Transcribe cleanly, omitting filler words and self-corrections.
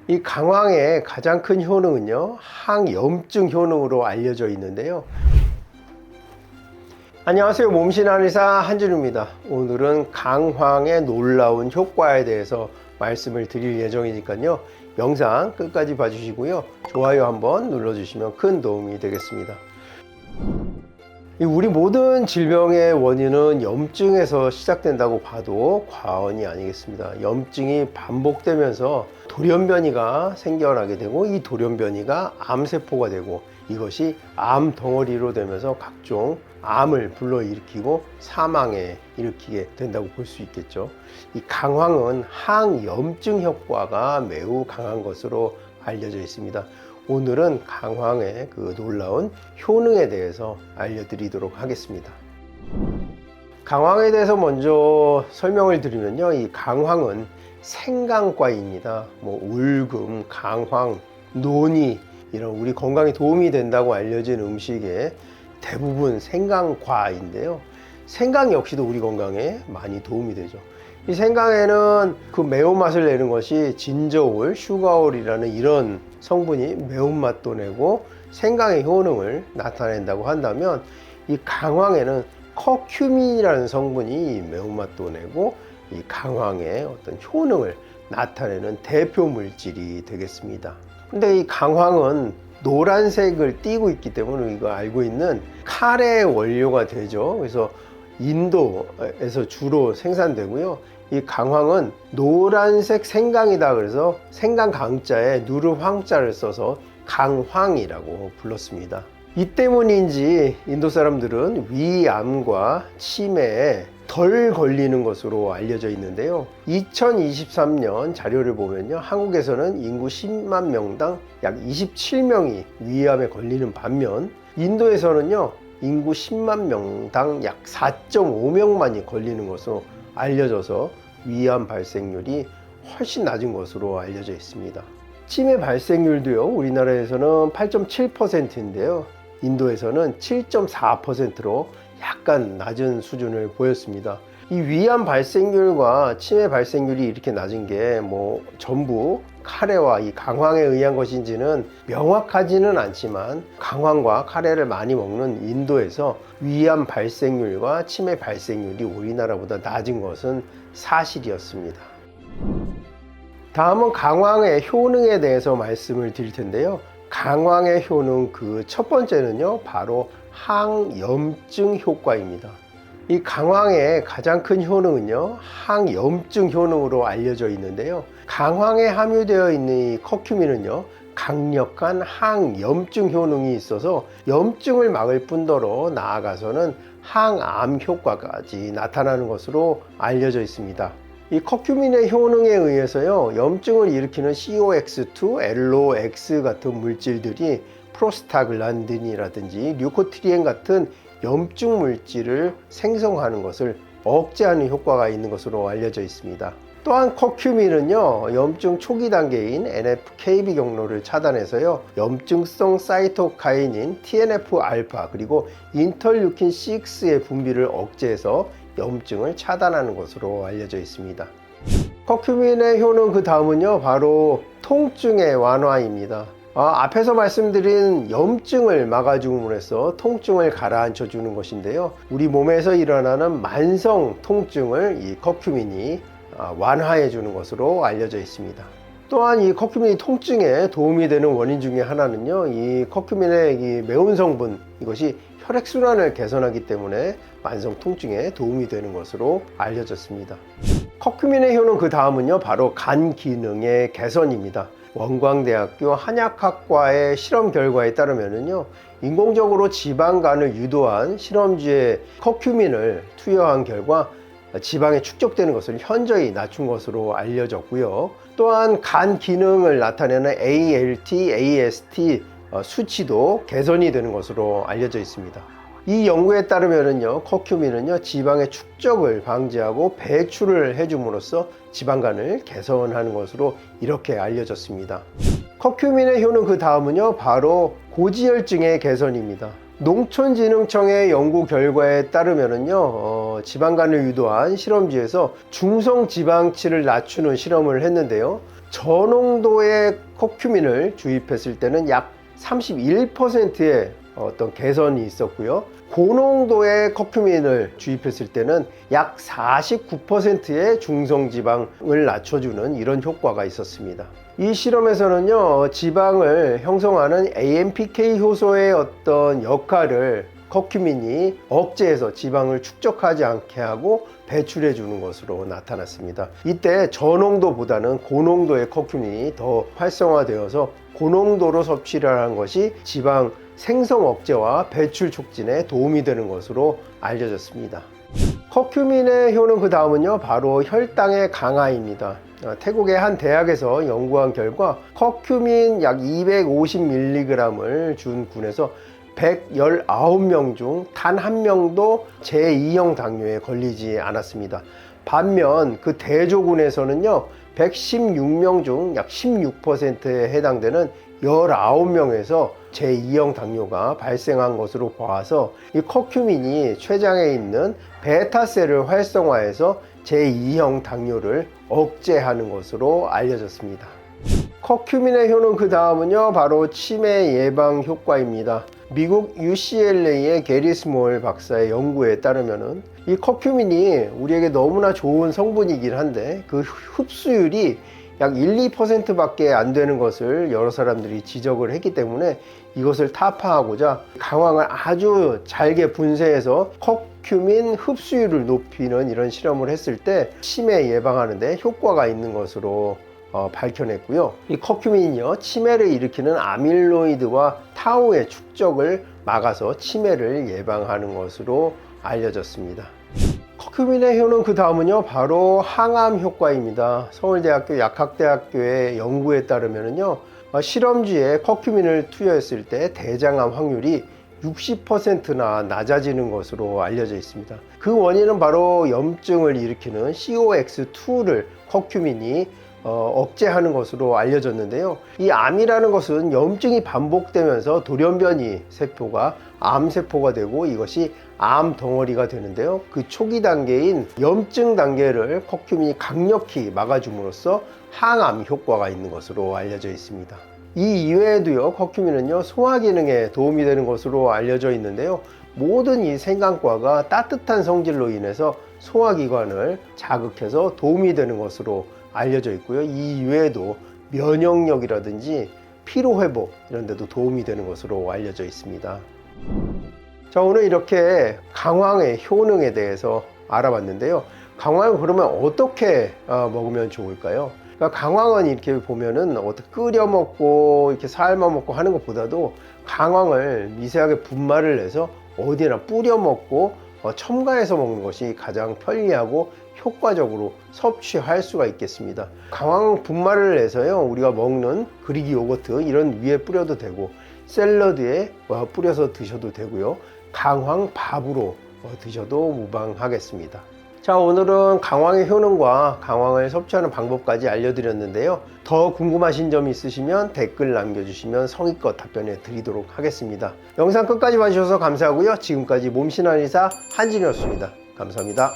이 강황의 가장 큰 효능은요, 항염증 효능으로 알려져 있는데요. 안녕하세요. 몸신 한의사 한진우입니다. 오늘은 강황의 놀라운 효과에 대해서 말씀을 드릴 예정이니까요. 영상 끝까지 봐주시고요. 좋아요 한번 눌러주시면 큰 도움이 되겠습니다. 우리 모든 질병의 원인은 염증에서 시작된다고 봐도 과언이 아니겠습니다. 염증이 반복되면서 돌연변이가 생겨나게 되고, 이 돌연변이가 암세포가 되고, 이것이 암 덩어리로 되면서 각종 암을 불러일으키고 사망에 일으키게 된다고 볼 수 있겠죠. 이 강황은 항염증 효과가 매우 강한 것으로 알려져 있습니다. 오늘은 강황의 그 놀라운 효능에 대해서 알려드리도록 하겠습니다. 강황에 대해서 먼저 설명을 드리면요, 이 강황은 생강과입니다. 울금, 강황, 노니, 이런 우리 건강에 도움이 된다고 알려진 음식의 대부분 생강과인데요. 생강 역시도 우리 건강에 많이 도움이 되죠. 이 생강에는 그 매운맛을 내는 것이 진저올, 슈가올이라는 이런 성분이 매운맛도 내고 생강의 효능을 나타낸다고 한다면, 이 강황에는 커큐민이라는 성분이 매운맛도 내고 이 강황의 어떤 효능을 나타내는 대표 물질이 되겠습니다. 근데 이 강황은 노란색을 띠고 있기 때문에 이거 알고 있는 카레 원료가 되죠. 그래서 인도에서 주로 생산되고요. 이 강황은 노란색 생강이다 그래서 생강 강자에 누르 황자를 써서 강황이라고 불렀습니다. 이 때문인지 인도 사람들은 위암과 치매에 덜 걸리는 것으로 알려져 있는데요. 2023년 자료를 보면요, 한국에서는 인구 10만 명당 약 27명이 위암에 걸리는 반면, 인도에서는요 인구 10만 명당 약 4.5명만이 걸리는 것으로 알려져서 위암 발생률이 훨씬 낮은 것으로 알려져 있습니다. 치매 발생률도요, 우리나라에서는 8.7%인데요 인도에서는 7.4%로 약간 낮은 수준을 보였습니다. 이 위암 발생률과 치매 발생률이 이렇게 낮은 게 전부 카레와 이 강황에 의한 것인지는 명확하지는 않지만, 강황과 카레를 많이 먹는 인도에서 위암 발생률과 치매 발생률이 우리나라보다 낮은 것은 사실이었습니다. 다음은 강황의 효능에 대해서 말씀을 드릴 텐데요. 강황의 효능 그 첫 번째는요, 바로 항염증 효과입니다. 이 강황의 가장 큰 효능은요, 항염증 효능으로 알려져 있는데요. 강황에 함유되어 있는 이 커큐민은요, 강력한 항염증 효능이 있어서 염증을 막을 뿐더러 나아가서는 항암 효과까지 나타나는 것으로 알려져 있습니다. 이 커큐민의 효능에 의해서요, 염증을 일으키는 COX2, LOX 같은 물질들이 프로스타글란딘이라든지 류코트리엔 같은 염증 물질을 생성하는 것을 억제하는 효과가 있는 것으로 알려져 있습니다. 또한 커큐민은요, 염증 초기 단계인 NF-kB 경로를 차단해서요, 염증성 사이토카인인 TNF-알파 그리고 인터류킨 6의 분비를 억제해서 염증을 차단하는 것으로 알려져 있습니다. 커큐민의 효능 그 다음은요, 바로 통증의 완화입니다. 앞에서 말씀드린 염증을 막아줌으로 해서 통증을 가라앉혀 주는 것인데요, 우리 몸에서 일어나는 만성 통증을 이 커큐민이 완화해 주는 것으로 알려져 있습니다. 또한 이 커큐민이 통증에 도움이 되는 원인 중에 하나는요, 이 커큐민의 이 매운 성분, 이것이 혈액순환을 개선하기 때문에 만성 통증에 도움이 되는 것으로 알려졌습니다. 커큐민의 효능 그 다음은요, 바로 간 기능의 개선입니다. 원광대학교 한약학과의 실험 결과에 따르면요, 인공적으로 지방간을 유도한 실험주에 커큐민을 투여한 결과 지방에 축적되는 것을 현저히 낮춘 것으로 알려졌고요. 또한 간 기능을 나타내는 ALT, AST 수치도 개선이 되는 것으로 알려져 있습니다. 이 연구에 따르면요, 커큐민은요, 지방의 축적을 방지하고 배출을 해줌으로써 지방간을 개선하는 것으로 이렇게 알려졌습니다. 커큐민의 효능 그 다음은요, 바로 고지혈증의 개선입니다. 농촌진흥청의 연구 결과에 따르면요, 지방간을 유도한 실험지에서 중성 지방치를 낮추는 실험을 했는데요, 저농도의 커큐민을 주입했을 때는 약 31%의 어떤 개선이 있었고요. 고농도의 커큐민을 주입했을 때는 약 49%의 중성지방을 낮춰주는 이런 효과가 있었습니다. 이 실험에서는요, 지방을 형성하는 AMPK 효소의 어떤 역할을 커큐민이 억제해서 지방을 축적하지 않게 하고 배출해 주는 것으로 나타났습니다. 이때 저농도보다는 고농도의 커큐민이 더 활성화되어서 고농도로 섭취를 하는 것이 지방 생성 억제와 배출 촉진에 도움이 되는 것으로 알려졌습니다. 커큐민의 효능 그 다음은요, 바로 혈당의 강화입니다. 태국의 한 대학에서 연구한 결과 커큐민 약 250mg을 준 군에서 119명 중 단 한 명도 제2형 당뇨에 걸리지 않았습니다. 반면 그 대조군에서는요, 116명 중 약 16%에 해당되는 19명에서 제2형 당뇨가 발생한 것으로 봐서 이 커큐민이 췌장에 있는 베타셀을 활성화해서 제2형 당뇨를 억제하는 것으로 알려졌습니다. 커큐민의 효능 그 다음은요, 바로 치매 예방 효과입니다. 미국 UCLA의 게리 스몰 박사의 연구에 따르면은 이 커큐민이 우리에게 너무나 좋은 성분이긴 한데 그 흡수율이 약 1~2% 밖에 안 되는 것을 여러 사람들이 지적을 했기 때문에 이것을 타파하고자 강황을 아주 잘게 분쇄해서 커큐민 흡수율을 높이는 이런 실험을 했을 때 치매 예방하는 데 효과가 있는 것으로 밝혀냈고요. 이 커큐민이요, 치매를 일으키는 아밀로이드와 타우의 축적을 막아서 치매를 예방하는 것으로 알려졌습니다. 커큐민의 효능 그 다음은요, 바로 항암 효과입니다. 서울대학교 약학대학교의 연구에 따르면요, 실험쥐에 커큐민을 투여했을 때 대장암 확률이 60%나 낮아지는 것으로 알려져 있습니다. 그 원인은 바로 염증을 일으키는 COX2를 커큐민이 억제하는 것으로 알려졌는데요. 이 암이라는 것은 염증이 반복되면서 돌연변이 세포가 암세포가 되고 이것이 암 덩어리가 되는데요. 그 초기 단계인 염증 단계를 커큐민이 강력히 막아줌으로써 항암 효과가 있는 것으로 알려져 있습니다. 이 이외에도요, 커큐민은요, 소화 기능에 도움이 되는 것으로 알려져 있는데요. 모든 이 생강과가 따뜻한 성질로 인해서 소화기관을 자극해서 도움이 되는 것으로 알려져 있고요. 이 이외에도 면역력이라든지 피로회복 이런 데도 도움이 되는 것으로 알려져 있습니다. 자, 오늘 이렇게 강황의 효능에 대해서 알아봤는데요. 강황을 그러면 어떻게 먹으면 좋을까요? 그러니까 강황은 이렇게 보면은 어떻게 끓여 먹고 이렇게 삶아 먹고 하는 것보다도 강황을 미세하게 분말을 내서 어디나 뿌려 먹고 첨가해서 먹는 것이 가장 편리하고 효과적으로 섭취할 수가 있겠습니다. 강황 분말을 내서요, 우리가 먹는 그리기 요거트 이런 위에 뿌려도 되고 샐러드에 뿌려서 드셔도 되고요, 강황 밥으로 드셔도 무방하겠습니다. 자, 오늘은 강황의 효능과 강황을 섭취하는 방법까지 알려드렸는데요. 더 궁금하신 점이 있으시면 댓글 남겨주시면 성의껏 답변해 드리도록 하겠습니다. 영상 끝까지 봐주셔서 감사하고요. 지금까지 몸신한의사 한진이었습니다. 감사합니다.